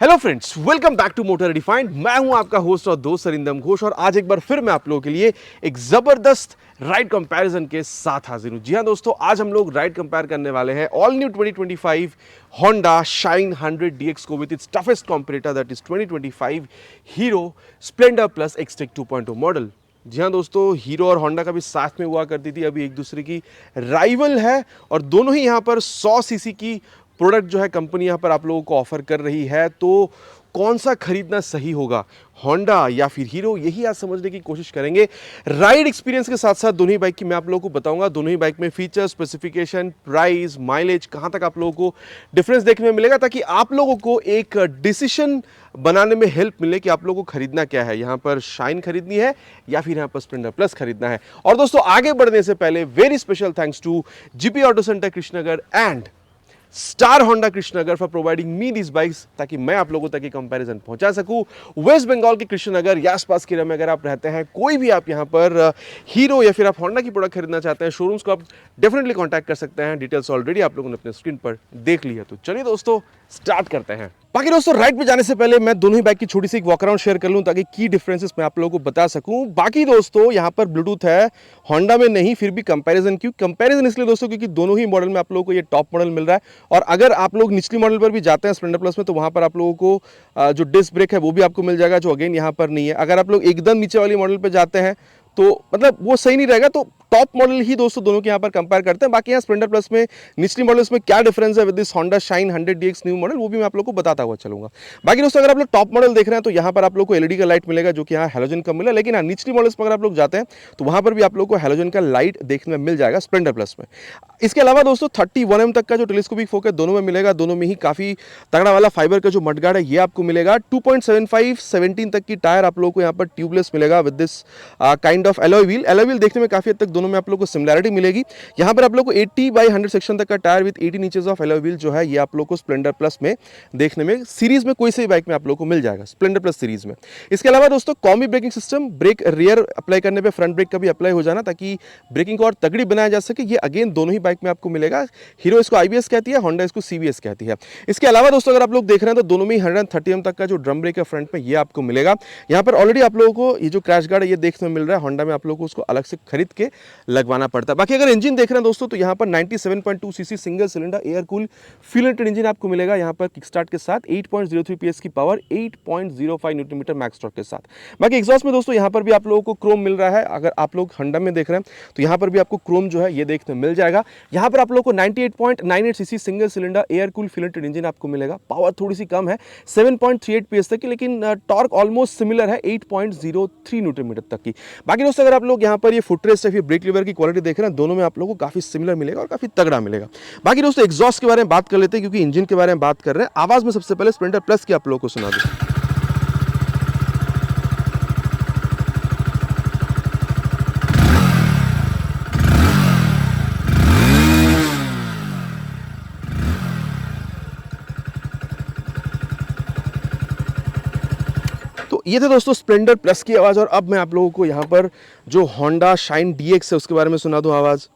Hello friends, welcome back to motor refined. मैं हूं आपका होस्ट और दोस्त अरिंदम घोष और आज एक बार फिर मैं आप लोगों के लिए एक जबरदस्त राइड कंपैरिजन के साथ हाजिर हूं। जी हां दोस्तों, आज हम लोग राइड कंपेयर करने वाले हैं all new 2025 Honda Shine 100 DX को with its toughest competitor that is 2025 Hero Splendor Plus XTEC 2.0 model. जी हाँ दोस्तों, हीरो और होंडा का भी साथ में हुआ करती थी, अभी एक दूसरे की राइवल है और दोनों ही यहाँ पर 100 सीसी की प्रोडक्ट जो है कंपनी यहाँ पर आप लोगों को ऑफर कर रही है। तो कौन सा खरीदना सही होगा, होंडा या फिर हीरो, यही आज समझने की कोशिश करेंगे। राइड एक्सपीरियंस के साथ साथ दोनों ही बाइक की मैं आप लोगों को बताऊंगा, दोनों ही बाइक में फीचर, स्पेसिफिकेशन, प्राइस, माइलेज कहां तक आप लोगों को डिफरेंस देखने में मिलेगा, ताकि आप लोगों को एक डिसीजन बनाने में हेल्प मिले कि आप लोगों को खरीदना क्या है, यहां पर शाइन खरीदनी है या फिर यहां पर स्प्लेंडर प्लस खरीदना है। और दोस्तों आगे बढ़ने से पहले very special thanks to GP auto centre Krishnanagar and star Honda Krishnanagar for providing me this bikes, ताकि मैं आप लोगों तक ये कंपैरिजन पहुंचा सकूं। वेस्ट बंगाल के कृष्णनगर या आसपास के में अगर आप रहते हैं, कोई भी आप यहां पर हीरो या फिर आप होंडा की प्रोडक्ट खरीदना चाहते हैं, शोरूम्स को आप डेफिनेटली कांटेक्ट कर सकते हैं। डिटेल्स ऑलरेडी आप लोगों ने अपने स्क्रीन पर देख ली है। तो चलिए दोस्तों स्टार्ट करते हैं। बाकी दोस्तों राइड पे जाने से पहले मैं दोनों ही बाइक की छोटी सी एक वॉक अराउंड शेयर कर लूं, ताकि की डिफरेंसेस मैं आप लोगों को बता सकूं। बाकी दोस्तों यहां पर ब्लूटूथ है, होंडा में नहीं, फिर भी कंपैरिजन क्यों, कंपैरिजन इसलिए दोस्तों क्योंकि दोनों ही मॉडल में आप लोगों को ये टॉप मॉडल मिल रहा है। और अगर आप लोग निचली मॉडल पर भी जाते हैं स्प्लेंडर प्लस में, तो वहां पर आप लोगों को जो डिस्क ब्रेक है वो भी आपको मिल जाएगा, जो अगेन यहाँ पर नहीं है। अगर आप लोग एकदम नीचे वाली मॉडल पर जाते हैं तो मतलब वो सही नहीं रहेगा। तो टॉप मॉडल ही दोस्तों दोनों के यहाँ पर कंपेयर करते हैं। बाकी यहाँ स्प्लेंडर प्लस में निचली मॉडल्स में क्या डिफरेंस है with this Honda shine 100 DX new model, वो भी मैं आप लोग को बताता हुआ चलूंगा। बाकी दोस्तों अगर आप लोग टॉप मॉडल देख रहे हैं तो यहाँ पर आप लोग को एलईडी का लाइट मिलेगा, जो कि यहाँ हेलोजन का मिला। लेकिन हाँ, निचली मॉडल्स में अगर आप लोग जाते हैं तो वहाँ पर भी आप लोग को हेलोजन का लाइट देखने में मिल जाएगा स्प्लेंडर प्लस में। इसके अलावा दोस्तों 31mm तक का जो टेलीस्कोपिक फोकस दोनों में मिलेगा, दोनों में ही काफी तगड़ा वाला फाइबर का जो मडगार्ड है ये आपको मिलेगा। 2.75 17 तक की टायर आप लोग को यहाँ पर ट्यूबलेस मिलेगा with this kind of alloy wheel. Alloy wheel देखने में काफी हद तक दोनों में आप लोग को सिमिलैरिटी मिलेगी। यहाँ पर आप लोग को 80/100 सेक्शन तक का tyre with 18 inches of alloy wheel जो है ये आप लोग को स्प्लेंडर प्लस में देखने में सीरीज में कोई सी बाइक में आप लोग को मिल जाएगा, स्प्लेंडर प्लस सीरीज में। इसके अलावा दोस्तों combi braking system, brake rear apply करने पे फ्रंट ब्रेक का भी अप्लाई हो जाना, ताकि ब्रेकिंग को और तगड़ी बनाया जा सके। ये अगेन दोनों ही बाइक में आपको मिलेगा। हीरो इसको आईबीएस कहती है, होंडा इसको सीबीएस कहती है। इसके अलावा दोस्तों अगर आप लोग देख रहे हैं तो दोनों में 130mm तक का जो ड्रम ब्रेक है फ्रंट में ये आपको मिलेगा। यहाँ पर ऑलरेडी आप लोगों को ये जो क्रैश गार्ड है ये देखने में मिल रहा है, होंडा में आप लोगों को उसको अलग से खरीद के लगवाना पड़ता है। बाकी अगर इंजन देख रहे हैं दोस्तों तो यहाँ पर 97.2 CC single cylinder air cool fuel injected engine आपको मिलेगा। यहाँ पर किक स्टार्ट के साथ 8.03 PS की power, 8.05 newton metre max torque के साथ। बाकी एग्जॉस्ट में दोस्तों यहाँ पर भी आप लोगों को क्रोम मिल रहा है। अगर आप लोग होंडा में देख रहे हैं तो यहाँ पर भी आपको क्रोम जो है ये देखने मिल जाएगा। यहाँ पर आप लोगों को 98.98 CC single cylinder air cool fuel injected engine आपको मिलेगा। पावर थोड़ी सी कम है 7.38 PS तक की, लेकिन टॉर्क ऑलमोस्ट सिमिलर है 8.03 न्यूटन मीटर तक की। बाकी दोस्तों अगर आप लोग यहाँ पर ये फुटरेस्ट या फिर ब्रेक लीवर की क्वालिटी देख रहे हैं, दोनों में आप लोगों को काफी सिमिलर मिलेगा और काफी तगड़ा मिलेगा। बाकी दोस्तों एग्जॉस्ट के बारे में बात कर लेते हैं, क्योंकि इंजन के बारे में बात कर रहे हैं। आवाज में सबसे पहले स्प्लेंडर प्लस की आप लोगों को सुना दूं। तो ये थे दोस्तों स्प्लेंडर प्लस की आवाज। और अब मैं आप लोगों को यहाँ पर जो होंडा शाइन DX है उसके बारे में सुना दूं आवाज।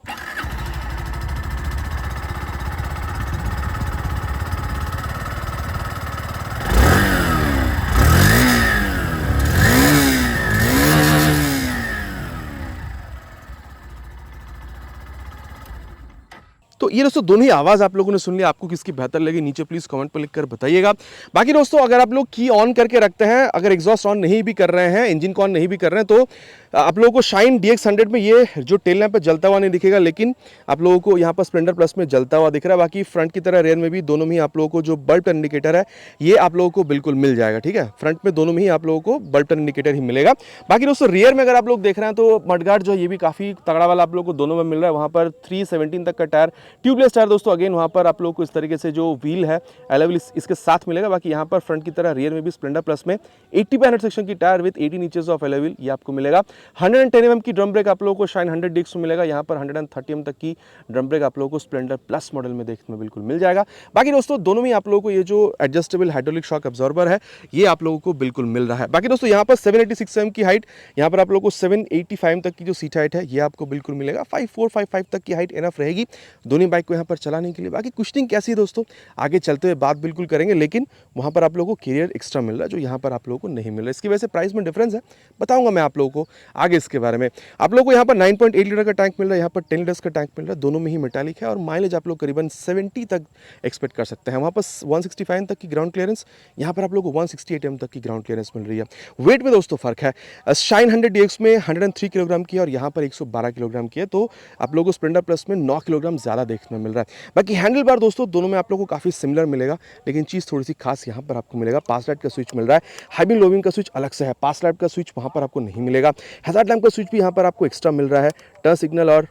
तो ये दोस्तों दोनों ही आवाज आप लोगों ने सुन लिया, आपको किसकी बेहतर लगी नीचे प्लीज कमेंट पर लिखकर बताइएगा। बाकी दोस्तों अगर आप लोग की ऑन करके रखते हैं, अगर एग्जॉस्ट ऑन नहीं भी कर रहे हैं, इंजन को ऑन नहीं भी कर रहे हैं, तो आप लोगों को शाइन DX 100 में ये जो टेल लैंप पे जलता हुआ नहीं दिखेगा, लेकिन आप लोगों को यहाँ पर स्प्लेंडर प्लस में जलता हुआ दिख रहा है। बाकी फ्रंट की तरह रेयर में भी दोनों में ही आप लोगों को जो बल्ब टर्न इंडिकेटर है ये आप लोगों को बिल्कुल मिल जाएगा। ठीक है, फ्रंट में दोनों में ही आप लोगों को बल्ब टर्न इंडिकेटर ही मिलेगा। बाकी दोस्तों रियर में अगर आप लोग देख रहे हैं तो मडगार्ड जो है ये भी काफी तगड़ा वाला आप लोगों को दोनों में मिल रहा है। वहाँ पर 317 तक का टायर, ट्यूबलेस टायर दोस्तों। अगेन वहाँ पर आप लोगों को इस तरीके से जो व्हील है एलॉय व्हील इसके साथ मिलेगा। बाकी यहाँ पर फ्रंट की तरह रियर में भी स्प्लेंडर प्लस में 80/100 सेक्शन की tyre with 18 inches of alloy wheel ये आपको मिलेगा। 110mm की ड्रम ब्रेक आप लोगों को शाइन 100 DX में मिलेगा। यहाँ पर 130mm तक की ड्रम ब्रेक आप लोगों को स्प्लेंडर प्लस मॉडल में देखने में बिल्कुल मिल जाएगा। बाकी दोस्तों दोनों में आप लोगों को ये जो एडजस्टेबल हाइड्रोलिक शॉक अब्जॉर्बर है ये आप लोगों को बिल्कुल मिल रहा है। बाकी दोस्तों यहाँ पर 786mm की हाइट, यहाँ पर आप लोगों को 785 तक की जो सीट हाइट है ये आपको बिल्कुल मिलेगा। 5455 तक की हाइट एनफ रहेगी दोनों अपनी बाइक को यहाँ पर चलाने के लिए। बाकी कुशनिंग कैसी है दोस्तों, आगे चलते हुए बात बिल्कुल करेंगे, लेकिन वहाँ पर आप लोगों को कैरियर एक्स्ट्रा मिल रहा है जो यहाँ पर आप लोगों को नहीं मिल रहा है। इसकी वजह से प्राइस में डिफरेंस है, बताऊंगा मैं आप लोगों को आगे इसके बारे में। आप लोगों को यहाँ पर 9.8 लीटर का टैंक मिल रहा है, यहाँ पर 10 लीटर्स का टैंक मिल रहा है, दोनों में ही मेटालिक है और माइलेज आप लोग करीबन 70 तक एक्सपेक्ट कर सकते हैं। वहाँ पर 165 तक की ग्राउंड क्लियरेंस, यहाँ पर आप लोग को 168 एम तक की ग्राउंड क्लियरेंस मिल रही है। वेट में दोस्तों फर्क है, शाइन 100 DX में 103 किलोग्राम की है और यहाँ पर 112 किलोग्राम की है, तो आप लोगों को स्प्लेंडर प्लस में 9 किलोग्राम ज़्यादा देखने में मिल रहा है। बाकी हैंडल बार दोस्तों दोनों में आप लोगों को काफ़ी सिमिलर मिलेगा, लेकिन चीज़ थोड़ी सी खास यहाँ पर आपको मिलेगा, पास लाइट का स्विच मिल रहा है, हाई बीम लो बीम का स्विच अलग से है, पास लाइट का स्विच वहाँ पर आपको नहीं मिलेगा, हैजार्ड लैंप का स्विच भी यहाँ पर आपको एक्स्ट्रा मिल रहा है, टर्न सिग्नल और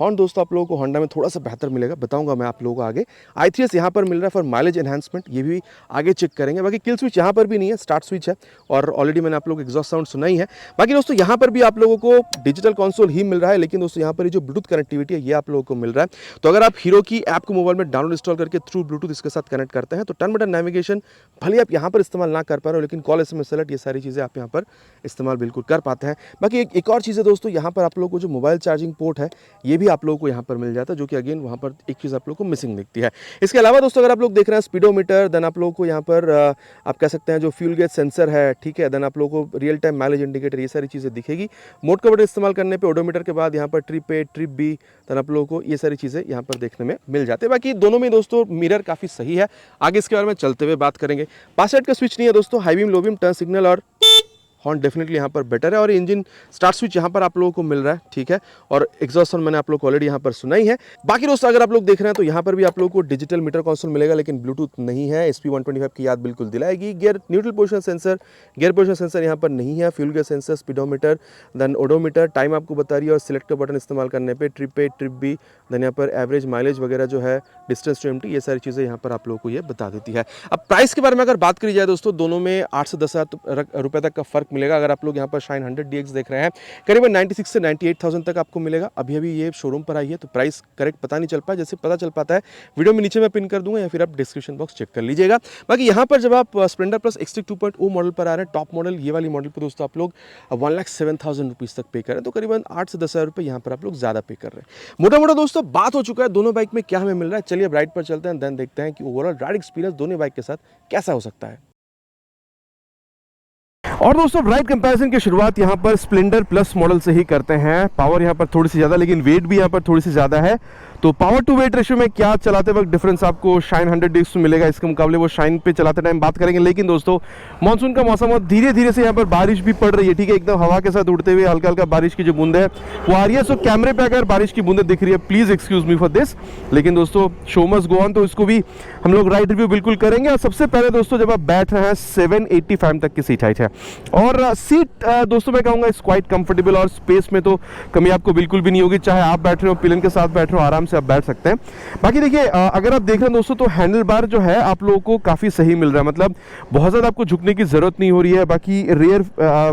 हॉर्न दोस्तों आप लोगों को होंडा में थोड़ा सा बेहतर मिलेगा, बताऊंगा मैं आप लोगों को आगे। i3s यहाँ पर मिल रहा है फॉर माइलेज एनहांसमेंट, ये भी आगे चेक करेंगे। बाकी किल स्विच यहाँ पर भी नहीं है, स्टार्ट स्विच है और ऑलरेडी मैंने आप लोगों को एग्जॉस्ट साउंड सुना ही है। बाकी दोस्तों यहाँ पर भी आप लोगों को डिजिटल कंसोल ही मिल रहा है, लेकिन दोस्तों यहाँ पर जो ब्लूटूथ कनेक्टिविटी है ये आप लोगों को मिल रहा है। तो अगर आप हीरो की ऐप को मोबाइल में डाउनलोड इंस्टॉल करके थ्रू ब्लूटूथ इसके साथ कनेक्ट करते हैं तो टर्न बटन नेविगेशन भले आप यहाँ पर इस्तेमाल ना कर पा रहे हो, लेकिन कॉल SMS सेलेक्ट ये सारी चीज़ें आप यहाँ पर इस्तेमाल बिल्कुल कर पाते हैं। बाकी एक और चीज़ है दोस्तों, यहाँ पर आप लोगों को जो मोबाइल चार्जिंग पोर्ट है ये भी आप लोगों को यहाँ पर मिल जाता है, जो कि अगेन वहाँ पर एक चीज़ आप लोग को मिसिंग दिखती है। इसके अलावा दोस्तों अगर आप लोग देख रहे हैं स्पीडोमीटर, देन आप लोगों को यहाँ पर आप कह सकते हैं जो फ्यूल गेज सेंसर है, ठीक है, देन आप लोगों को रियल टाइम माइलेज इंडिकेटर, ये सारी चीज़ें दिखेगी। मोड का बटन इस्तेमाल करने पे ओडोमीटर के बाद यहाँ पर trip A trip B, then आप लोगों को ये सारी चीज़ें यहाँ पर देखने में मिल जाते हैं। बाकी दोनों में दोस्तों मिरर काफ़ी सही है, आगे इसके बारे में चलते हुए बात करेंगे। पास लाइट का स्विच नहीं है दोस्तों, high beam low beam turn signal और हॉर्न डेफिनेटली यहाँ पर बेटर है और इंजन स्टार्ट स्विच यहाँ पर आप लोगों को मिल रहा है, ठीक है, और एग्जॉस्ट साउंड मैंने आप लोग को ऑलरेडी यहाँ पर सुना ही है। बाकी दोस्तों अगर आप लोग देख रहे हैं तो यहाँ पर भी आप लोगों को डिजिटल मीटर कंसोल मिलेगा, लेकिन ब्लूटूथ नहीं है। SP125 की याद बिल्कुल दिलाएगी। Gear neutral position sensor, gear position sensor यहाँ पर नहीं है, fuel gauge sensor, speedometer, then odometer, time आपको बता रही है और सिलेक्ट का बटन इस्तेमाल करने पर trip A trip B, then यहाँ पर एवरेज माइलेज वगैरह जो है, डिस्टेंस टू एम्प्टी, ये सारी चीज़ें यहाँ पर आप लोगों को ये बता देती है। अब प्राइस के बारे में अगर बात करी जाए दोस्तों, दोनों में 8 से 10 हज़ार रुपये तक का फर्क मिलेगा। अगर आप लोग यहाँ पर शाइन 100 DX देख रहे हैं करीबन 96 से 98,000 तक आपको मिलेगा। अभी अभी ये शोरूम पर आई है तो प्राइस करेक्ट पता नहीं चल पाया, जैसे पता चल पाता है वीडियो में नीचे मैं पिन कर दूंगा या फिर आप डिस्क्रिप्शन बॉक्स चेक कर लीजिएगा। बाकी यहाँ पर जब आप स्प्लेंडर प्लस एक्सट्रीक 2.0 मॉडल पर आ रहे हैं, टॉप मॉडल ये वाली मॉडल पर दोस्तों आप लोग 1,07,000 रुपीज़ तक पे करें, तो करीबन 8 से 10 हज़ार रुपये यहाँ पर आप लोग ज़्यादा पे कर रहे हैं। मोटा मोटा दोस्तों बात हो चुका है दोनों बाइक में क्या हमें मिल रहा है। चलिए अब राइड पर चलते हैं, देन देखते हैं कि ओवरऑल राइड एक्सपीरियंस दोनों बाइक के साथ कैसा हो सकता है। और दोस्तों राइड कंपैरिजन की शुरुआत यहाँ पर स्प्लेंडर प्लस मॉडल से ही करते हैं। पावर यहाँ पर थोड़ी सी ज़्यादा, लेकिन वेट भी यहाँ पर थोड़ी सी ज़्यादा है। तो पावर टू वेट रेशियो में क्या चलाते वक्त डिफरेंस आपको शाइन 100 DX में मिलेगा, इसके मुकाबले वो शाइन पे चलाते टाइम बात करेंगे। लेकिन दोस्तों मानसून का मौसम और धीरे धीरे से यहाँ पर बारिश भी पड़ रही है, ठीक है, एकदम हवा के साथ उड़ते हुए हल्का हल्का बारिश की जो बूंदे है वो आ रही है। सो कैमरे पे अगर बारिश की बूंदे दिख रही है please excuse me for this, लेकिन दोस्तों शो मस्ट गो ऑन, तो इसको भी हम लोग राइड रिव्यू बिल्कुल करेंगे। और सबसे पहले दोस्तों जब आप बैठ रहे हैं 785 तक की सीट हाइट है और सीट दोस्तों मैं कहूँगा इस क्वाइट कंफर्टेबल और स्पेस में तो कमी आपको बिल्कुल भी नहीं होगी। चाहे आप बैठ रहे हो पिलन के साथ बैठ रहे हो, आराम से आप बैठ सकते हैं। बाकी देखिए अगर आप देख रहे हैं दोस्तों तो हैंडल बार जो है आप लोगों को काफ़ी सही मिल रहा है, मतलब बहुत ज़्यादा आपको झुकने की ज़रूरत नहीं हो रही है। बाकी रेयर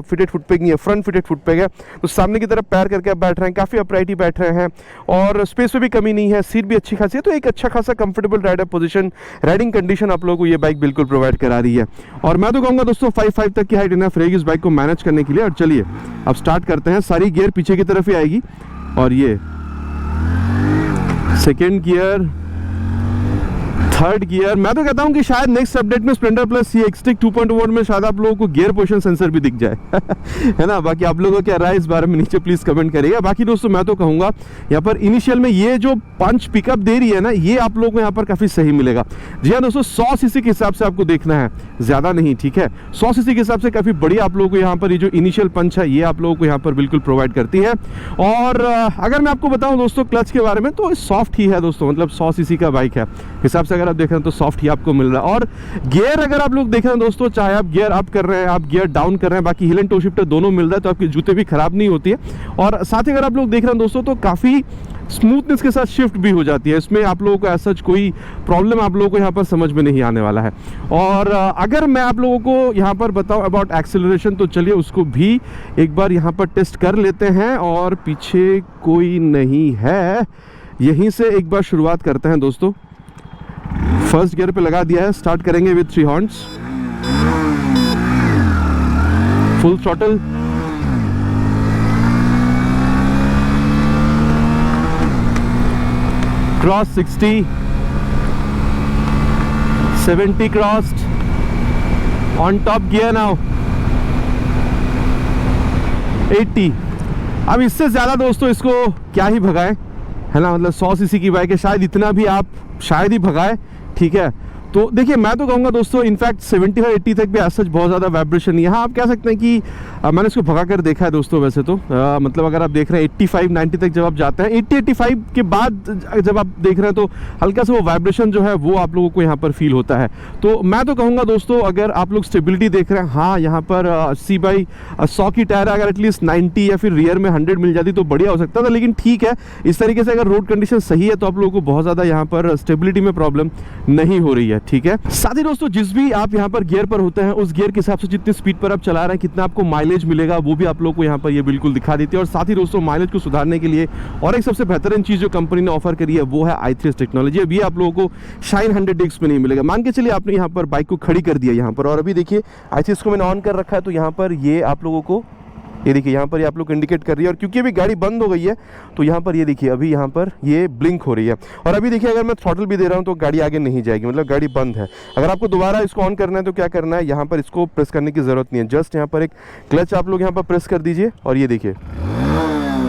फिटेड फुटपेग नहीं है, फ्रंट फिटेड फुटपेग है, तो सामने की तरफ पैर करके आप बैठ रहे हैं, काफ़ी अपराइट ही बैठ रहे हैं और स्पेस में भी कमी नहीं है, सीट भी अच्छी खासी है। तो एक अच्छा खासा comfortable rider position, riding condition आप लोगों को ये बाइक बिल्कुल प्रोवाइड करा रही है। और मैं तो कहूँगा दोस्तों 5.5 तक की हाइट इनफ रहेगी इस बाइक को मैनेज करने के लिए। और चलिए अब स्टार्ट करते हैं। सारी गियर पीछे की तरफ ही आएगी और ये सेकेंड गियर, थर्ड गियर। मैं तो कहता हूं कि शायद नेक्स्ट अपडेट में स्प्लेंडर प्लस ये एक्सट्रीक 2.1 में शायद आप लोगों को गियर पोजीशन सेंसर भी दिख जाए है ना। बाकी आप लोगों को क्या राय इस बारे में नीचे प्लीज कमेंट करिएगा। बाकी दोस्तों मैं तो कहूंगा यहाँ पर इनिशियल में ये जो पंच पिकअप दे रही है ना, ये आप लोगों को यहाँ पर काफी सही मिलेगा। जी हाँ दोस्तों, 100 सीसी के हिसाब से आपको देखना है, ज्यादा नहीं, ठीक है। 100 सीसी के हिसाब से काफी बढ़िया आप लोगों को यहाँ पर ये जो इनिशियल पंच है ये आप लोगों को यहाँ पर बिल्कुल प्रोवाइड करती है। और अगर मैं आपको बताऊं दोस्तों क्लच के बारे में तो सॉफ्ट ही है दोस्तों, मतलब 100 सीसी का बाइक है हिसाब से अगर आप देख रहे हैं तो सॉफ्ट ही आपको मिल रहा है। और गियर अगर आप लोग देख रहे हैं दोस्तों, चाहे आप गियर अप कर रहे हैं, आप गियर डाउन कर रहे हैं, बाकी हिल एंड टो शिफ्टर दोनों मिल रहा है, तो आपके जूते भी खराब नहीं होती है। और साथ ही अगर आप लोग देख रहे हैं दोस्तों तो काफ़ी स्मूथनेस के साथ शिफ्ट भी हो जाती है। इसमें आप लोगों को ऐसा कोई प्रॉब्लम आप लोगों को यहाँ पर समझ में नहीं आने वाला है। और अगर मैं आप लोगों को यहाँ पर बताऊँ अबाउट एक्सेलरेशन, तो चलिए उसको भी एक बार यहाँ पर टेस्ट कर लेते हैं। और पीछे कोई नहीं है, यहीं से एक बार शुरुआत करते हैं दोस्तों। फर्स्ट गियर पे लगा दिया है, स्टार्ट करेंगे with 3 horns, full throttle, cross 60, 70 crossed, on top gear now 80। अब इससे ज़्यादा दोस्तों इसको क्या ही भगाएं, है ना, मतलब 100 सीसी की बाइक है, शायद इतना भी आप शायद ही भगाएं, ठीक है। तो देखिए मैं तो कहूँगा दोस्तों इनफैक्ट 75-80 तक भी सच बहुत ज़्यादा वाइब्रेशन नहीं है। हाँ, आप कह सकते हैं कि मैंने इसको भगा कर देखा है दोस्तों, वैसे तो मतलब अगर आप देख रहे हैं 85-90 तक जब आप जाते हैं, 80-85 के बाद जब आप देख रहे हैं तो हल्का सा वो वाइब्रेशन जो है वो आप लोगों को यहाँ पर फील होता है। तो मैं तो कहूँगा दोस्तों अगर आप लोग स्टेबिलिटी देख रहे हैं, हाँ यहाँ पर 80/100 की टायर अगर एटलीस्ट 90 या फिर रियर में 100 मिल जाती तो बढ़िया हो सकता था, लेकिन ठीक है, इस तरीके से अगर रोड कंडीशन सही है तो आप लोगों को बहुत ज़्यादा यहाँ पर स्टेबिलिटी में प्रॉब्लम नहीं हो रही है, ठीक है। साथ ही दोस्तों जिस भी आप यहाँ पर गियर पर होते हैं उस गियर के हिसाब से जितनी स्पीड पर आप चला रहे हैं, कितना आपको माइलेज मिलेगा वो भी आप लोगों को यहाँ पर ये बिल्कुल दिखा देती है। और साथ ही दोस्तों माइलेज को सुधारने के लिए और एक सबसे बेहतरीन चीज जो कंपनी ने ऑफर करी है वो है i3s टेक्नोलॉजी। अभी आप लोगों को शाइन 100X में नहीं मिलेगा। मान के चलिए आपने यहाँ पर बाइक को खड़ी कर दिया यहाँ पर, और अभी देखिए i3s को मैंने ऑन कर रखा है, तो यहाँ पर ये आप लोगों को ये देखिए यहाँ पर ये आप लोग इंडिकेट कर रही है, और क्योंकि अभी गाड़ी बंद हो गई है तो यहाँ पर ये देखिए अभी यहाँ पर ये ब्लिंक हो रही है। और अभी देखिए अगर मैं थ्रॉटल भी दे रहा हूँ तो गाड़ी आगे नहीं जाएगी, मतलब गाड़ी बंद है। अगर आपको दोबारा इसको ऑन करना है तो क्या करना है, यहाँ पर इसको प्रेस करने की ज़रूरत नहीं है, जस्ट यहाँ पर एक क्लच आप लोग यहाँ पर प्रेस कर दीजिए और ये देखिए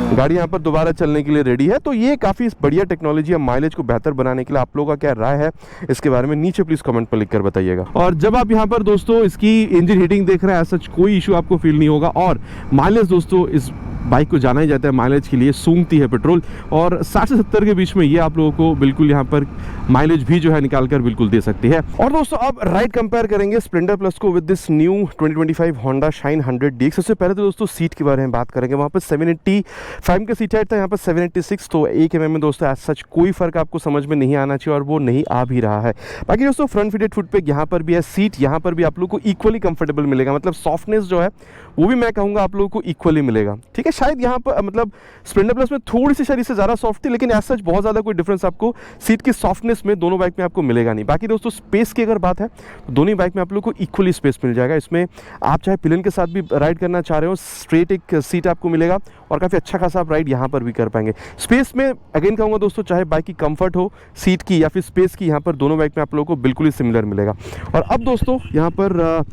गाड़ी यहाँ पर दोबारा चलने के लिए रेडी है। तो ये काफ़ी बढ़िया टेक्नोलॉजी है माइलेज को बेहतर बनाने के लिए। आप लोगों का क्या राय है इसके बारे में नीचे प्लीज़ कमेंट पर लिखकर बताइएगा। और जब आप यहाँ पर दोस्तों इसकी इंजन हीटिंग देख रहे हैं, सच कोई इशू आपको फील नहीं होगा। और माइलेज दोस्तों इस बाइक को जाना ही जाता है माइलेज के लिए, सूंघती है पेट्रोल, और 60 से 70 के बीच में ये आप लोगों को बिल्कुल यहाँ पर माइलेज भी जो है निकाल कर बिल्कुल दे सकती है। और दोस्तों अब राइड कंपेयर करेंगे स्प्लेंडर प्लस को with this new 2025 Honda shine 100DX। सबसे पहले तो दोस्तों सीट के बारे में बात करेंगे। वहाँ पर 785 का सीट हाइट था, यहाँ पर 786, तो 1 mm में दोस्तों एज सच कोई फर्क आपको समझ में नहीं आना चाहिए, और वो नहीं आ भी रहा है। बाकी दोस्तों फ्रंट फिटेड फुट पे यहाँ पर भी है, सीट यहाँ पर भी आप लोग को इक्वली कंफर्टेबल मिलेगा, मतलब सॉफ्टनेस जो है वो भी मैं कहूँगा आप लोगों को इक्वली मिलेगा, ठीक है। शायद यहाँ पर मतलब स्प्लेंडर प्लस में थोड़ी सी शायद इससे ज़्यादा सॉफ्ट थी, लेकिन एज सच बहुत ज़्यादा कोई डिफरेंस आपको सीट की सॉफ्टनेस में दोनों बाइक में आपको मिलेगा नहीं। बाकी दोस्तों स्पेस की अगर बात है तो दोनों बाइक में आप लोग को इक्वली स्पेस मिल जाएगा। इसमें आप चाहे पिलियन के साथ भी राइड करना चाह रहे हो, स्ट्रेट एक सीट आपको मिलेगा और काफ़ी अच्छा खासा आप राइड यहाँ पर भी कर पाएंगे। स्पेस में अगेन कहूँगा दोस्तों, चाहे बाइक की कंफर्ट हो, सीट की या फिर स्पेस की, यहाँ पर दोनों बाइक में आप लोगों को बिल्कुल ही सिमिलर मिलेगा। और अब दोस्तों यहाँ पर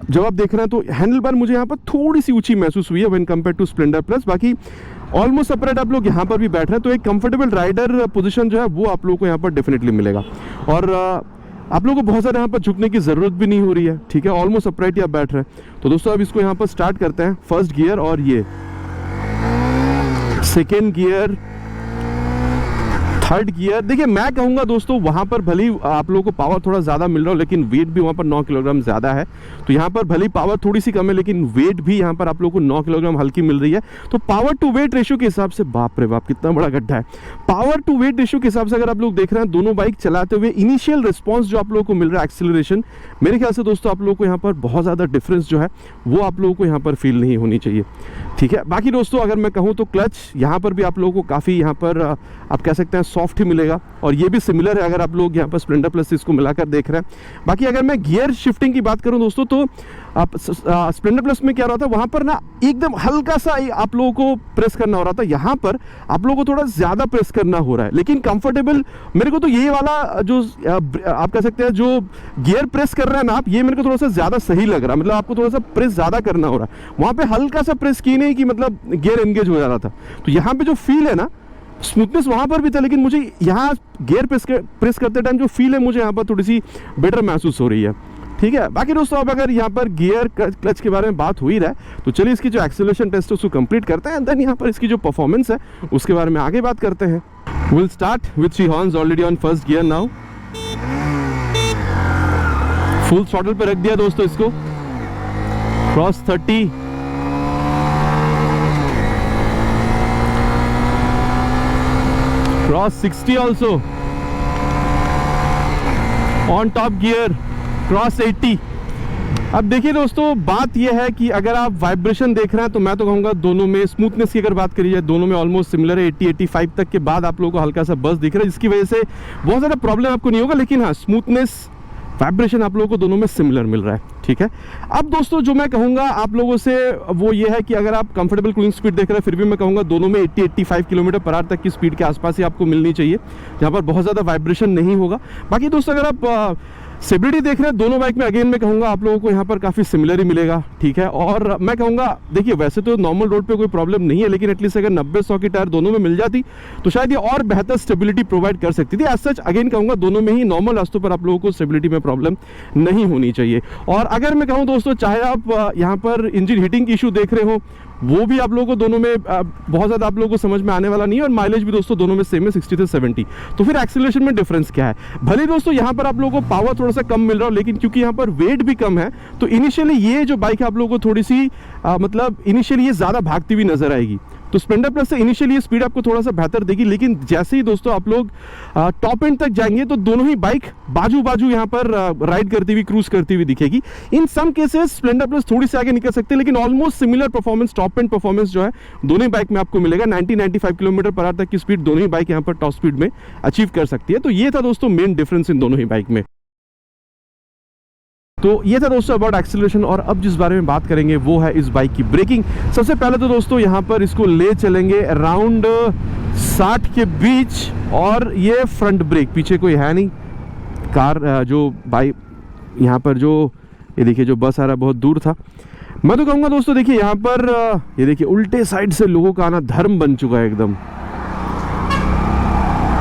जब आप देख रहे हैं तो हैंडल बार मुझे यहाँ पर थोड़ी सी ऊंची महसूस हुई है when compare to Splendor plus. बाकी ऑलमोस्ट सेपरेट आप लोग यहाँ पर भी बैठ रहे हैं, तो एक कंफर्टेबल राइडर पोजीशन जो है वो आप लोगों को यहाँ पर डेफिनेटली मिलेगा। और आप लोगों को बहुत ज़्यादा यहाँ पर झुकने की ज़रूरत भी नहीं हो रही है, ठीक है, ऑलमोस्ट सेपरेट ही आप बैठ रहे हैं। तो दोस्तों अब इसको यहाँ पर स्टार्ट करते हैं, फर्स्ट गियर और ये सेकेंड गियर, थर्ड गियर। देखिए मैं कहूँगा दोस्तों वहाँ पर भले आप लोगों को पावर थोड़ा ज़्यादा मिल रहा हो, लेकिन वेट भी वहाँ पर 9 किलोग्राम ज़्यादा है। तो यहाँ पर भले पावर थोड़ी सी कम है, लेकिन वेट भी यहाँ पर आप लोगों को 9 किलोग्राम हल्की मिल रही है। तो पावर टू वेट रेशियो के हिसाब से बाप रे बाप कितना बड़ा गड्ढा है। पावर टू वेट रेशियो के हिसाब से अगर आप लोग देख रहे हैं दोनों बाइक चलाते हुए इनिशियल रिस्पॉन्स जो आप लोगों को मिल रहा है, एक्सीलरेशन, मेरे ख्याल से दोस्तों आप लोगों को यहाँ पर बहुत ज़्यादा डिफरेंस जो है वो आप लोगों को यहाँ पर फील नहीं होनी चाहिए, ठीक है। बाकी दोस्तों अगर मैं कहूँ तो क्लच यहाँ पर भी आप लोगों को काफ़ी यहाँ पर आप कह सकते हैं सॉफ्ट ही मिलेगा, और ये भी सिमिलर है अगर आप लोग यहाँ पर स्प्लेंडर प्लस इसको मिलाकर देख रहे हैं। बाकी अगर मैं गियर शिफ्टिंग की बात करूँ दोस्तों तो आप स्प्लेंडर प्लस में क्या रहा था, वहाँ पर ना एकदम हल्का सा आप लोगों को प्रेस करना हो रहा था, यहाँ पर आप लोगों को थोड़ा ज़्यादा प्रेस करना हो रहा है। लेकिन कंफर्टेबल मेरे को तो ये वाला जो आप कह सकते हैं जो गियर प्रेस कर रहे हैं ना आप, ये मेरे को थोड़ा सा ज़्यादा सही लग रहा है, मतलब आपको थोड़ा सा प्रेस ज़्यादा करना हो रहा है। वहाँ पर हल्का सा प्रेस की नहीं कि मतलब गियर एंगेज हो जा रहा था। तो यहाँ पर जो फील है ना, स्मूथनेस वहाँ पर भी था, लेकिन मुझे यहाँ गियर प्रेस करते टाइम जो फील है मुझे यहाँ पर थोड़ी सी बेटर महसूस हो रही है, ठीक है। बाकी दोस्तों अब अगर यहाँ पर गियर क्लच के बारे में बात हो ही रहा है तो चलिए इसकी जो एक्सेलरेशन टेस्ट है उसको कंप्लीट करते हैं, देन यहाँ पर इसकी जो परफॉर्मेंस है उसके बारे में आगे बात करते हैं। Will start with 3 horns already on first gear now. Full throttle पे रख दिया दोस्तों इसको, cross 30, cross 60 also, on top gear cross 80। अब देखिए दोस्तों बात यह है कि अगर आप वाइब्रेशन देख रहे हैं तो मैं तो कहूँगा दोनों में स्मूथनेस की अगर बात करी जाए दोनों में ऑलमोस्ट सिमिलर है। 80-85 तक के बाद आप लोगों को हल्का सा बस दिख रहा है, जिसकी वजह से बहुत ज़्यादा प्रॉब्लम आपको नहीं होगा, लेकिन हाँ स्मूथनेस वाइब्रेशन आप लोगों को दोनों में सिमिलर मिल रहा है। ठीक है। अब दोस्तों जो मैं कहूँगा आप लोगों से वो ये है कि अगर आप कंफर्टेबल क्रूइंग स्पीड देख रहे हैं, फिर भी मैं कहूँगा दोनों में 80-85 किलोमीटर पर आवर तक की स्पीड के आसपास ही आपको मिलनी चाहिए, जहाँ पर बहुत ज़्यादा वाइब्रेशन नहीं होगा। बाकी दोस्तों अगर आप स्टेबिलिटी देख रहे हैं दोनों बाइक में, अगेन मैं कहूँगा आप लोगों को यहाँ पर काफ़ी सिमिलर ही मिलेगा, ठीक है। और मैं कहूँगा देखिए वैसे तो नॉर्मल रोड पे कोई प्रॉब्लम नहीं है, लेकिन एटलीस्ट अगर 90-100 की टायर दोनों में मिल जाती तो शायद ये और बेहतर स्टेबिलिटी प्रोवाइड कर सकती थी। एज सच अगेन कहूँगा दोनों में ही नॉर्मल रास्तों पर आप लोगों को स्टेबिलिटी में प्रॉब्लम नहीं होनी चाहिए। और अगर मैं कहूँ दोस्तों चाहे आप यहाँ पर इंजन हीटिंग की इशू देख रहे हो, वो भी आप लोगों को दोनों में बहुत ज़्यादा आप लोगों को समझ में आने वाला नहीं है। और माइलेज भी दोस्तों दोनों में सेम है 60 से 70। तो फिर एक्सीलरेशन में डिफरेंस क्या है? भले दोस्तों यहाँ पर आप लोगों को पावर थोड़ा सा कम मिल रहा हो, लेकिन क्योंकि यहाँ पर वेट भी कम है तो इनिशियली ये जो बाइक है आप लोगों को थोड़ी सी मतलब इनिशियली ये ज़्यादा भागती हुई नजर आएगी। तो स्प्लेंडर प्लस से इनिशियली ये स्पीड आपको थोड़ा सा बेहतर देगी, लेकिन जैसे ही दोस्तों आप लोग टॉप एंड तक जाएंगे तो दोनों ही बाइक बाजू बाजू यहाँ पर राइड करती हुई, क्रूज करती हुई दिखेगी। इन सम केसेस स्प्लेंडर प्लस थोड़ी सी आगे निकल सकते हैं, लेकिन almost similar performance, top and performance जो है दोनों ही बाइक में आपको मिलेगा। 90-95 किलोमीटर पर आवर तक की स्पीड दोनों ही बाइक यहाँ पर टॉप स्पीड में अचीव कर सकती है। तो ये था दोस्तों मेन डिफरेंस इन दोनों ही बाइक में। तो ये था दोस्तों अबाउट एक्सीलरेशन। और अब जिस बारे में बात करेंगे वो है इस बाइक की ब्रेकिंग। सबसे पहले तो दोस्तों यहाँ पर इसको ले चलेंगे अराउंड 60 के बीच, और ये फ्रंट ब्रेक, पीछे कोई है नहीं कार, जो बाइक यहाँ पर जो ये देखिए जो बस आ रहा है बहुत दूर था। मैं तो कहूँगा दोस्तों देखिए यहाँ पर ये देखिए उल्टे साइड से लोगों का आना धर्म बन चुका है एकदम।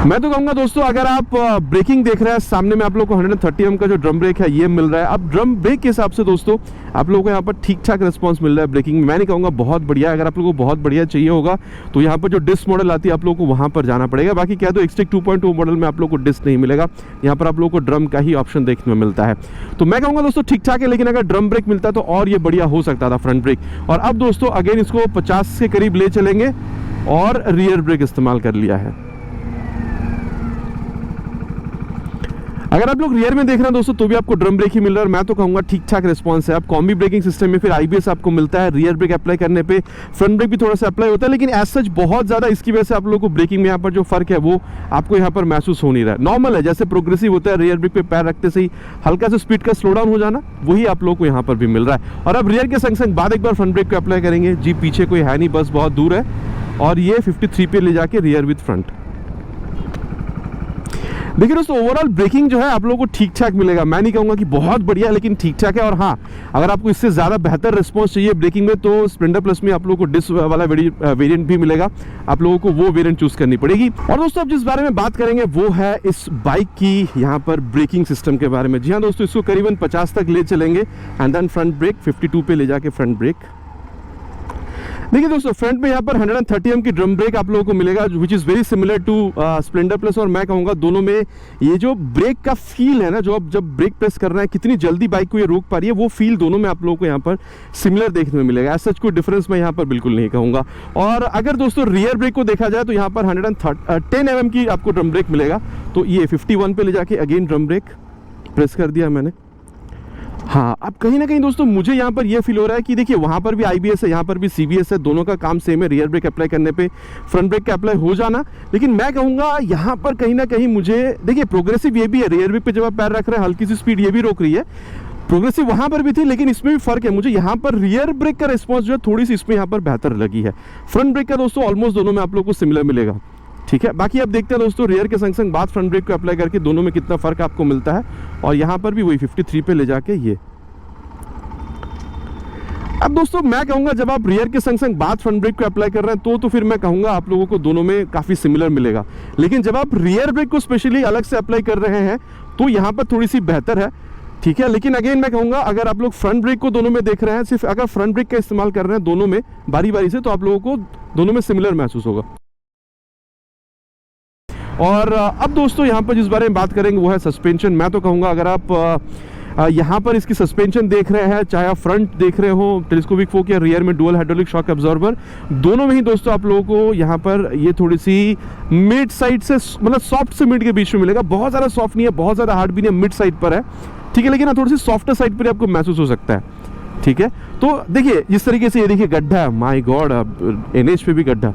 मैं तो कहूँगा दोस्तों अगर आप ब्रेकिंग देख रहे हैं, सामने में आप लोग को 130 mm का जो ड्रम ब्रेक है ये मिल रहा है। अब ड्रम ब्रेक के हिसाब से दोस्तों आप लोगों को यहाँ पर ठीक ठाक रिस्पांस मिल रहा है ब्रेकिंग में। मैं नहीं कहूँगा बहुत बढ़िया है, अगर आप लोगों को बहुत बढ़िया चाहिए होगा तो यहाँ पर जो डिस्क मॉडल आती है आप लोगों को वहाँ पर जाना पड़ेगा। बाकी क्या तो एक्सटेक 2.2 मॉडल में आप लोग को डिस्क नहीं मिलेगा, यहाँ पर आप लोगों को ड्रम का ही ऑप्शन देखने में मिलता है। तो मैं कहूँगा दोस्तों ठीक ठाक है, लेकिन अगर ड्रम ब्रेक मिलता तो और ये बढ़िया हो सकता था फ्रंट ब्रेक। और अब दोस्तों अगेन इसको 50 के करीब ले चलेंगे और रियर ब्रेक इस्तेमाल कर लिया है। अगर आप लोग रियर में देख रहे हैं दोस्तों तो भी आपको ड्रम ब्रेक ही मिल रहा है, और मैं तो कहूँगा ठीक ठाक रिस्पांस है। अब कॉम्बी ब्रेकिंग सिस्टम में फिर आईबीएस आपको मिलता है, रियर ब्रेक अप्लाई करने पे फ्रंट ब्रेक भी थोड़ा सा अप्लाई होता है, लेकिन एज सच बहुत ज़्यादा इसकी वजह से आप लोगों को ब्रेकिंग में यहाँ पर जो फर्क है वो आपको यहाँ पर महसूस हो नहीं रहा है। नॉर्मल है, जैसे प्रोग्रेसिव होता है रियर ब्रेक पे पैर रखते से ही हल्का सा स्पीड का स्लो डाउन हो जाना, वही आप लोग को यहाँ पर भी मिल रहा है। और अब रियर के संग संग बाद एक बार फ्रंट ब्रेक को अप्लाई करेंगे। जी पीछे कोई है नहीं, बस बहुत दूर है, और ये 53 पे ले जाके रियर विद फ्रंट। देखिए दोस्तों ओवरऑल ब्रेकिंग जो है आप लोगों को ठीक ठाक मिलेगा। मैं नहीं कहूँगा कि बहुत बढ़िया, लेकिन ठीक ठाक है। और हाँ, अगर आपको इससे ज़्यादा बेहतर रिस्पांस चाहिए ब्रेकिंग में तो स्प्लेंडर प्लस में आप लोगों को डिस्क वाला वेरिएंट भी मिलेगा, आप लोगों को वो वेरिएंट चूज करनी पड़ेगी। और दोस्तों अब जिस बारे में बात करेंगे वो है इस बाइक की यहाँ पर ब्रेकिंग सिस्टम के बारे में। जी हाँ दोस्तों, इसको करीबन 50 तक ले चलेंगे एंड देन फ्रंट ब्रेक 52 पे ले जाके फ्रंट ब्रेक। देखिए दोस्तों फ्रंट में यहाँ पर 130 mm की ड्रम ब्रेक आप लोगों को मिलेगा, which is very similar to Splendor plus. और मैं कहूँगा दोनों में ये जो ब्रेक का फील है ना, जो आप जब ब्रेक प्रेस कर रहे हैं कितनी जल्दी बाइक को ये रोक पा रही है, वो फील दोनों में आप लोगों को यहाँ पर सिमिलर देखने में मिलेगा। ऐसा कोई डिफरेंस मैं यहाँ पर बिल्कुल नहीं कहूँगा। और अगर दोस्तों रियर ब्रेक को देखा जाए तो यहाँ पर 110 mm की आपको ड्रम ब्रेक मिलेगा। तो ये 51 पे ले जाके अगेन ड्रम ब्रेक प्रेस कर दिया मैंने। हाँ, अब कहीं ना कहीं दोस्तों मुझे यहाँ पर ये फील हो रहा है कि देखिए वहाँ पर भी आईबीएस है, यहाँ पर भी सीबीएस है, दोनों का काम सेम है। रियर ब्रेक अप्लाई करने पे फ्रंट ब्रेक का अप्लाई हो जाना, लेकिन मैं कहूँगा यहाँ पर कहीं ना कहीं मुझे देखिए प्रोग्रेसिव ये भी है। रियर ब्रेक पे जब आप पैर रख रहे हैं हल्की सी स्पीड ये भी रोक रही है, प्रोग्रेसिव वहाँ पर भी थी, लेकिन इसमें भी फर्क है। मुझे यहाँ पर रियर ब्रेक का रिस्पॉन्स जो है थोड़ी सी इसमें यहाँ पर बेहतर लगी है। फ्रंट ब्रेक का दोस्तों ऑलमोस्ट दोनों में आप लोग को सिमिलर मिलेगा, ठीक है। बाकी अब देखते हैं दोस्तों रियर के संग संग बाद फ्रंट ब्रेक को अप्लाई करके दोनों में कितना फर्क आपको मिलता है। और यहाँ पर भी वही 53 पे ले जाके ये। अब दोस्तों मैं कहूँगा जब आप रियर के संग संग बाद फ्रंट ब्रेक को अप्लाई कर रहे हैं तो फिर मैं कहूँगा आप लोगों को दोनों में काफ़ी सिमिलर मिलेगा। लेकिन जब आप रियर ब्रेक को स्पेशली अलग से अप्लाई कर रहे हैं तो यहाँ पर थोड़ी सी बेहतर है, ठीक है। लेकिन अगेन मैं कहूँगा अगर आप लोग फ्रंट ब्रेक को दोनों में देख रहे हैं, सिर्फ अगर फ्रंट ब्रेक का इस्तेमाल कर रहे हैं दोनों में बारी बारी से, तो आप लोगों को दोनों में सिमिलर महसूस होगा। और अब दोस्तों यहाँ पर जिस बारे में बात करेंगे वो है सस्पेंशन। मैं तो कहूँगा अगर आप यहाँ पर इसकी सस्पेंशन देख रहे हैं, चाहे आप फ्रंट देख रहे हो टेलीस्कोपिक फोक या रियर में डुअल हाइड्रोलिक शॉक अब्जॉर्बर, दोनों में ही दोस्तों आप लोगों को यहाँ पर ये थोड़ी सी मिड साइड से मतलब सॉफ्ट से मिड के बीच में मिलेगा। बहुत ज़्यादा सॉफ्ट नहीं है, बहुत ज़्यादा हार्ड भी नहीं है, मिड साइड पर है, ठीक है। लेकिन थोड़ी सी सॉफ्टर साइड पर आपको महसूस हो सकता है, ठीक है। तो देखिए इस तरीके से, ये देखिए गड्ढा है, माय गॉड, अब एनएच पे भी गड्ढा।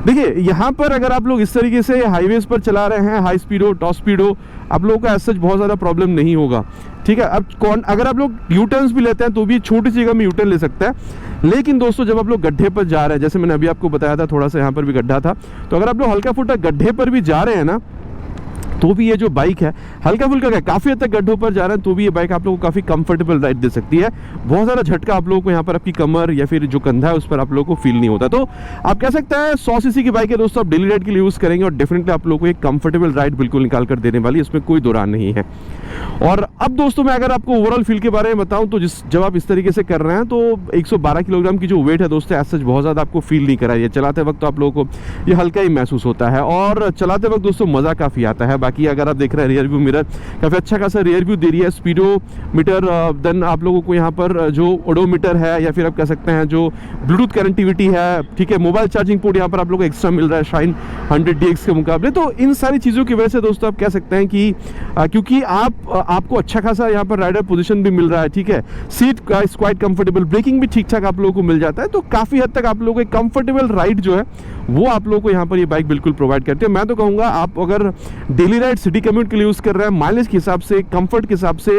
देखिए यहाँ पर अगर आप लोग इस तरीके से हाईवेज पर चला रहे हैं, हाई स्पीड हो टॉप स्पीड हो, आप लोगों का ऐसा बहुत ज़्यादा प्रॉब्लम नहीं होगा, ठीक है। अब अगर आप लोग यू टर्न्स भी लेते हैं तो भी छोटी सी जगह में यू टर्न ले सकते हैं, लेकिन दोस्तों जब आप लोग गड्ढे पर जा रहे हैं, जैसे मैंने अभी आपको बताया था थोड़ा सा यहाँ पर भी गड्ढा था, तो अगर आप लोग हल्का फुल्का गड्ढे पर भी जा रहे हैं ना, तो भी ये जो बाइक है हल्का फुल्का क्या काफ़ी हद तक गड्ढों पर जा रहे हैं, तो भी ये बाइक आप लोगों को काफ़ी कंफर्टेबल राइड दे सकती है। बहुत ज़्यादा झटका आप लोगों को यहाँ पर आपकी कमर या फिर जो कंधा है उस पर आप लोगों को फील नहीं होता। तो आप कह सकते हैं 100 सीसी की बाइक है दोस्तों, आप डेली राइड के लिए यूज़ करेंगे और डेफिनेटली आप लोगों को एक कंफर्टेबल राइड बिल्कुल निकाल कर देने वाली, इसमें कोई दो राय नहीं है। और अब दोस्तों मैं अगर आपको ओवरऑल फील के बारे में बताऊं तो जब आप इस तरीके से कर रहे हैं तो 112 किलोग्राम की जो वेट है दोस्तों, एज सच बहुत ज़्यादा आपको फील नहीं कराई है। चलाते वक्त तो आप लोगों को ये हल्का ही महसूस होता है और चलाते वक्त दोस्तों मज़ा काफ़ी आता है। बाकी अगर आप देख रहे हैं रियर व्यू मिरर काफ़ी अच्छा खासा रियर व्यू दे रही है, स्पीडोमीटर, देन आप लोगों को यहाँ पर जो ओडोमीटर है या फिर आप कह सकते हैं जो ब्लूटूथ कनेक्टिविटी है, ठीक है, मोबाइल चार्जिंग पोर्ट यहाँ पर आप लोग को एक्स्ट्रा मिल रहा है शाइन 100DX के मुकाबले। तो इन सारी चीज़ों की वजह से दोस्तों आप कह सकते हैं कि क्योंकि आपको अच्छा खासा यहाँ पर राइडर पोजीशन भी मिल रहा है, ठीक है, सीट क्वाइट कंफर्टेबल, ब्रेकिंग भी ठीक ठाक आप लोगों को मिल जाता है, तो काफ़ी हद तक आप लोगों को एक कंफर्टेबल राइड जो है वो आप लोगों को यहाँ पर ये बाइक बिल्कुल प्रोवाइड करती है। मैं तो कहूँगा आप अगर डेली राइड सिटी कम्यूट के लिए यूज़ कर रहे हैं, माइलेज के हिसाब से, कंफर्ट के हिसाब से,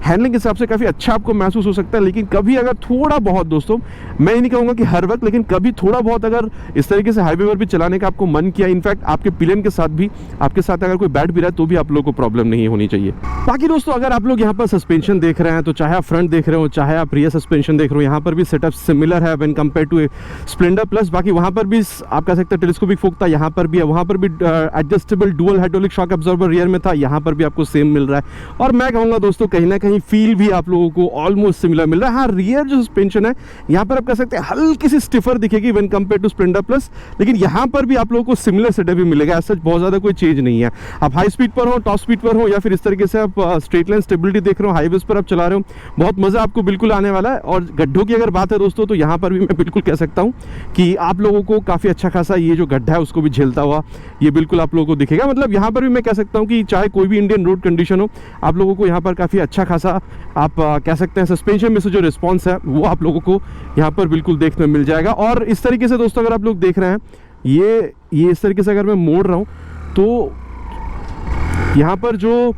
हैंडलिंग के हिसाब से काफ़ी अच्छा आपको महसूस हो सकता है। लेकिन कभी अगर थोड़ा बहुत दोस्तों, मैं ये नहीं कहूँगा कि हर वक्त, लेकिन कभी थोड़ा बहुत अगर इस तरीके से हाईवे पर भी चलाने का आपको मन किया, इनफैक्ट आपके पिलियन के साथ भी, आपके साथ अगर कोई बैठ भी रहा है तो भी आप लोगों को प्रॉब्लम नहीं होनी चाहिए। बाकी दोस्तों अगर आप लोग यहाँ पर सस्पेंशन देख रहे हैं, तो चाहे आप फ्रंट देख रहे हो, चाहे आप रियर सस्पेंशन देख रहे हो, यहाँ पर भी सेटअप सिमिलर है when compare to Splendor plus. बाकी वहाँ पर भी आप कह सकते हैं टेलीस्कोपिक फोक था, यहाँ पर भी है, वहाँ पर भी adjustable dual hydraulic shock absorber rear में था, यहाँ पर भी आपको सेम मिल रहा है। और मैं कहूँगा दोस्तों कहीं ना कहीं फील भी आप लोगों को ऑलमोस्ट सिमिलर मिल रहा है। हाँ, रियर जो सस्पेंशन है यहाँ पर आप कह सकते हैं हल्की सी स्टिफर दिखेगी when compare to Splendor plus, लेकिन यहाँ पर भी आप लोगों को सिमिलर सेटअप भी मिलेगा, ऐसा बहुत ज़्यादा कोई चेंज नहीं है। आप हाई स्पीड पर हो, टॉप स्पीड पर हो, या फिर इस तरीके से आप स्ट्रेट लाइन स्टेबिलिटी देख रहे हो, हाईवेज पर आप चला रहे हो, बहुत मज़ा आपको बिल्कुल आने वाला है। और गड्ढों की अगर बात है दोस्तों, तो यहाँ पर भी मैं बिल्कुल कह सकता हूँ कि आप लोगों को काफ़ी अच्छा खासा ये जो गड्ढा है उसको भी झेलता हुआ ये बिल्कुल आप लोगों को दिखेगा। मतलब यहाँ पर भी मैं कह सकता हूँ कि चाहे कोई भी इंडियन रोड कंडीशन हो, आप लोगों को यहाँ पर काफ़ी अच्छा खासा आप कह सकते हैं सस्पेंशन में से जो रिस्पॉन्स है वो आप लोगों को यहाँ पर बिल्कुल देखने मिल जाएगा। और इस तरीके से दोस्तों अगर आप लोग देख रहे हैं, ये इस तरीके से अगर मैं मोड़ रहा हूँ तो यहाँ पर जो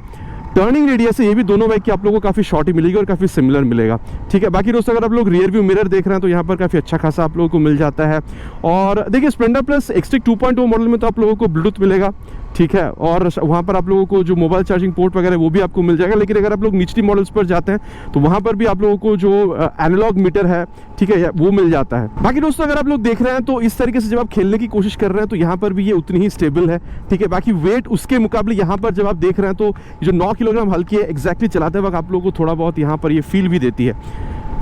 टर्निंग रेडियस है ये भी दोनों बाइक की आप लोगों को काफ़ी शॉर्ट ही मिलेगी और काफ़ी सिमिलर मिलेगा, ठीक है। बाकी दोस्तों अगर आप लोग रियर व्यू मिरर देख रहे हैं तो यहाँ पर काफ़ी अच्छा खासा आप लोगों को मिल जाता है। और देखिए स्प्लेंडर प्लस एक्सट्रिक 2.0 मॉडल में तो आप लोगों को ब्लूटूथ मिलेगा, ठीक है, और वहाँ पर आप लोगों को जो मोबाइल चार्जिंग पोर्ट वगैरह वो भी आपको मिल जाएगा। लेकिन अगर आप लोग निचली मॉडल्स पर जाते हैं तो वहाँ पर भी आप लोगों को जो एनालॉग मीटर है, ठीक है, वो मिल जाता है। बाकी दोस्तों अगर आप लोग देख रहे हैं तो इस तरीके से जब आप खेलने की कोशिश कर रहे हैं तो यहाँ पर भी ये उतनी ही स्टेबल है, ठीक है। बाकी वेट उसके मुकाबले यहाँ पर जब आप देख रहे हैं तो जो 9 किलोग्राम हल्की है, एग्जैक्टली चलाते वक्त आप लोगों को थोड़ा बहुत यहाँ पर ये फील भी देती है,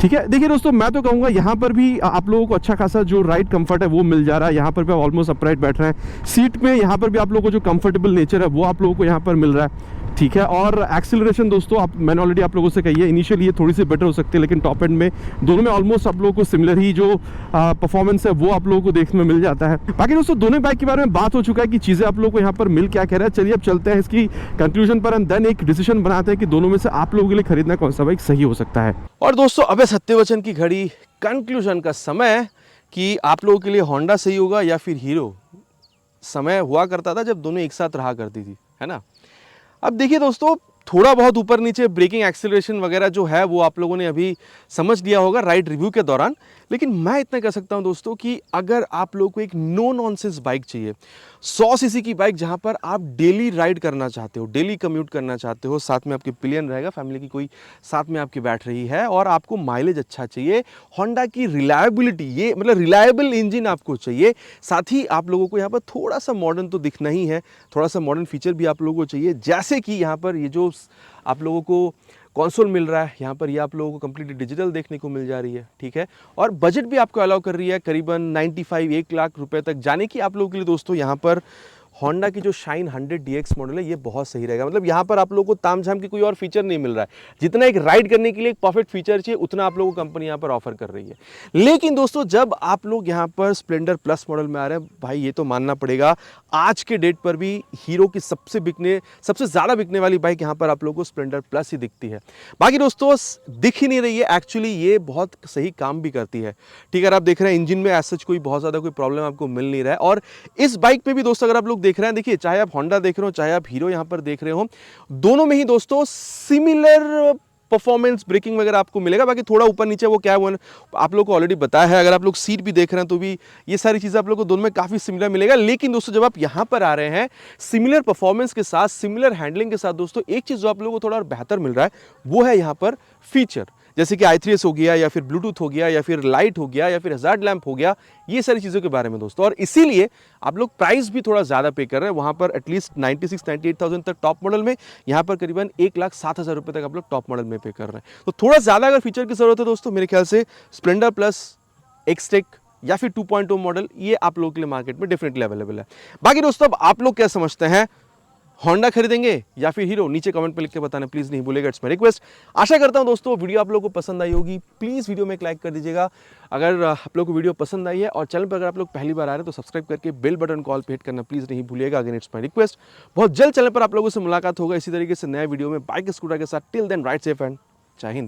ठीक है। देखिए दोस्तों मैं तो कहूँगा यहाँ पर भी आप लोगों को अच्छा खासा जो राइड कंफर्ट है वो मिल जा रहा है। यहाँ पर भी आप ऑलमोस्ट अपराइट बैठ रहे हैं, सीट में यहाँ पर भी आप लोगों को जो कंफर्टेबल नेचर है वो आप लोगों को यहाँ पर मिल रहा है, ठीक है। और एक्सीलरेशन दोस्तों मैंने ऑलरेडी आप लोगों से कही है, इनिशियली ये थोड़ी सी बेटर हो सकती है, लेकिन टॉप एंड में दोनों में ऑलमोस्ट आप लोगों को सिमिलर ही जो परफॉर्मेंस है वो आप लोगों को देखने में मिल जाता है। बाकी दोस्तों दोनों बाइक के बारे में बात हो चुका है कि चीज़ें आप लोगों को यहाँ पर मिल क्या कह रहा है। चलिए अब चलते हैं इसकी कंक्लूजन पर एंड देन एक डिसीजन बनाते हैं कि दोनों में से आप लोगों के लिए खरीदना कौन सा बाइक सही हो सकता है। और दोस्तों अबे सत्यवचन की घड़ी, कंक्लूजन का समय कि आप लोगों के लिए होंडा सही होगा या फिर हीरो। समय हुआ करता था जब दोनों एक साथ रहा करती थी, है ना। अब देखिए दोस्तों थोड़ा बहुत ऊपर नीचे ब्रेकिंग एक्सीलरेशन वगैरह जो है वो आप लोगों ने अभी समझ लिया होगा राइड रिव्यू के दौरान। लेकिन मैं इतना कह सकता हूं दोस्तों कि अगर आप लोगों को एक नो नॉनसेंस बाइक चाहिए, 100 सीसी की बाइक जहां पर आप डेली राइड करना चाहते हो, डेली कम्यूट करना चाहते हो, साथ में आपके पिलियन रहेगा, फैमिली की कोई साथ में आपकी बैठ रही है और आपको माइलेज अच्छा चाहिए, होंडा की रिलायबिलिटी, ये मतलब रिलायबल इंजन आपको चाहिए, साथ ही आप लोगों को यहाँ पर थोड़ा सा मॉडर्न तो दिखना ही है, थोड़ा सा मॉडर्न फीचर भी आप लोगों को चाहिए, जैसे कि यहाँ पर ये जो आप लोगों को कंसोल मिल रहा है, यहाँ पर ये आप लोगों को कंप्लीटली डिजिटल देखने को मिल जा रही है, ठीक है। और बजट भी आपको अलाउ कर रही है करीबन 95-1 लाख रुपए तक जाने की आप लोगों के लिए दोस्तों यहाँ पर होंडा की जो शाइन 100 DX मॉडल है ये बहुत सही रहेगा। मतलब यहाँ पर आप लोगों को तामझाम की कोई और फीचर नहीं मिल रहा है, जितना एक राइड करने के लिए एक परफेक्ट फीचर चाहिए उतना आप लोगों को कंपनी यहाँ पर ऑफर कर रही है। लेकिन दोस्तों जब आप लोग यहाँ पर स्प्लेंडर प्लस मॉडल में आ रहे हैं, भाई ये तो मानना पड़ेगा आज के डेट पर भी हीरो की सबसे ज़्यादा बिकने वाली बाइक यहाँ पर आप लोगों को स्प्लेंडर प्लस ही दिखती है। बाकी दोस्तों दिख ही नहीं रही है, एक्चुअली ये बहुत सही काम भी करती है। ठीक है, आप देख रहे हैं इंजन में एज सच कोई बहुत ज़्यादा कोई प्रॉब्लम आपको मिल नहीं रहा है। और इस बाइक पे भी दोस्तों अगर आप लोग देख रहे हैं, देखिए चाहे आप होंडा देख रहे हो चाहे आप हीरो यहाँ पर देख रहे हो, दोनों में ही दोस्तों सिमिलर परफॉर्मेंस ब्रेकिंग वगैरह आपको मिलेगा। बाकी थोड़ा ऊपर नीचे वो क्या है वो आप लोग को ऑलरेडी बताया है। अगर आप लोग सीट भी देख रहे हैं तो भी ये सारी चीज़ें आप लोग को दोनों में काफ़ी सिमिलर मिलेगा। लेकिन दोस्तों जब आप यहाँ पर आ रहे हैं सिमिलर परफॉर्मेंस के साथ, सिमिलर हैंडलिंग के साथ, दोस्तों एक चीज़ जो आप लोगों को थोड़ा और बेहतर मिल रहा है वो है यहाँ पर फीचर, जैसे कि i3s हो गया या फिर ब्लूटूथ हो गया या फिर लाइट हो गया या फिर हजार्ड लैंप हो गया, ये सारी चीज़ों के बारे में दोस्तों। और इसीलिए आप लोग प्राइस भी थोड़ा ज़्यादा पे कर रहे हैं। वहाँ पर एटलीस्ट 96-98,000 तक टॉप मॉडल में, यहाँ पर करीबन 1,07,000 रुपये तक आप लोग टॉप मॉडल में पे कर रहे हैं। तो थोड़ा ज़्यादा अगर फीचर की ज़रूरत है दोस्तों, मेरे ख्याल से स्प्लेंडर प्लस, एक्सटेक या फिर 2.0 मॉडल ये आप लोगों के लिए मार्केट में डेफिनेटली अवेलेबल है। बाकी दोस्तों अब आप लोग क्या समझते हैं, होंडा खरीदेंगे या फिर हीरो? नीचे कमेंट पे लिख के बताना प्लीज नहीं भूलेगा, इट्स माय रिक्वेस्ट। आशा करता हूं दोस्तों वीडियो आप लोगों को पसंद आई होगी। प्लीज वीडियो में एक लाइक कर दीजिएगा अगर आप लोगों को वीडियो पसंद आई है, और चैनल पर अगर आप लोग पहली बार आ रहे हैं तो सब्सक्राइब करके बेल बटन कॉल पे हिट करना प्लीज नहीं भूलिएगा। Again it's my request. बहुत जल्द चैनल पर आप लोगों से मुलाकात होगा इसी तरीके से नए वीडियो में बाइक स्कूटर के साथ। Till then ride safe and जय हिंद।